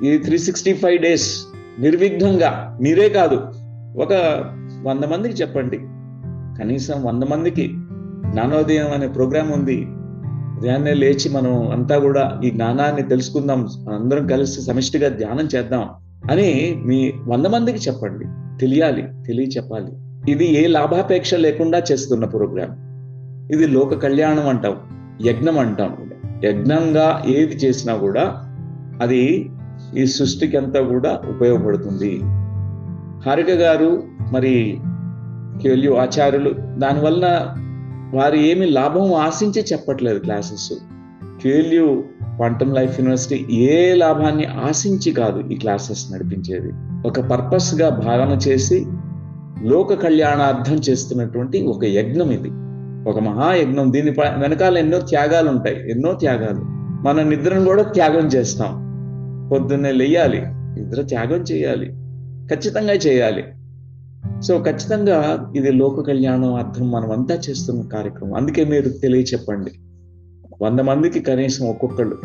ఈ 365 డేస్ నిర్విఘ్నంగా మీరే కాదు, ఒక 100 మందికి చెప్పండి. కనీసం 100 మందికి జ్ఞానోదయం అనే ప్రోగ్రాం ఉంది. ఉదయాన్నే లేచి మనం అంతా కూడా ఈ జ్ఞానాన్ని తెలుసుకుందాం, అందరం కలిసి సమిష్టిగా ధ్యానం చేద్దాం అని మీ 100 మందికి చెప్పండి. తెలియచెప్పాలి. ఇది ఏ లాభాపేక్ష లేకుండా చేస్తున్న ప్రోగ్రాం. ఇది లోక కళ్యాణం అంటాం, యజ్ఞం అంటాం. యజ్ఞంగా ఏది చేసినా కూడా అది ఈ సృష్టికి అంతా కూడా ఉపయోగపడుతుంది. హారిక గారు మరి కేఎల్యు ఆచార్యులు దానివల్ల వారు ఏమి లాభం ఆశించి చెప్పట్లేదు classes. K L U quantum life university ఏ లాభాన్ని ఆశించి కాదు ఈ క్లాసెస్ నడిపించేది. ఒక పర్పస్ గా భావన చేసి లోక కళ్యాణార్థం చేస్తున్నటువంటి ఒక యజ్ఞం ఇది, ఒక మహాయజ్ఞం. దీని వెనకాల ఎన్నో త్యాగాలు ఉంటాయి, ఎన్నో త్యాగాలు. మన నిద్రను కూడా త్యాగం చేస్తాం. పొద్దున్నే లేయాలి, నిద్ర త్యాగం చేయాలి, ఖచ్చితంగా చేయాలి. సో ఖచ్చితంగా ఇది లోక కళ్యాణం అర్థం మనమంతా చేస్తున్న కార్యక్రమం. అందుకే మీరు తెలియచెప్పండి 100 మందికి కనీసం ఒక్కొక్కళ్ళు.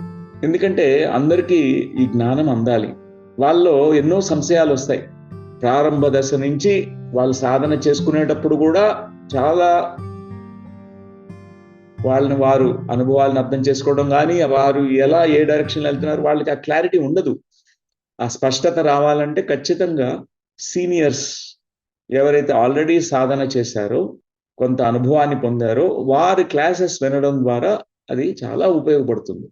ఎందుకంటే అందరికీ ఈ జ్ఞానం అందాలి. వాళ్ళలో ఎన్నో సంశయాలు వస్తాయి. ప్రారంభ దశ నుంచి వాళ్ళు సాధన చేసుకునేటప్పుడు కూడా చాలా వాళ్ళని వారు అనుభవాలను అర్థం చేసుకోవడం కానీ, వారు ఎలా ఏ డైరెక్షన్ వెళ్తున్నారు వాళ్ళకి ఆ క్లారిటీ ఉండదు. ఆ స్పష్టత రావాలంటే ఖచ్చితంగా సీనియర్స్ ఎవరైతే ఆల్రెడీ సాధన చేశారో, కొంత అనుభవాన్ని పొందారో, వారి క్లాసెస్ వినడం ద్వారా అది చాలా ఉపయోగపడుతుంది.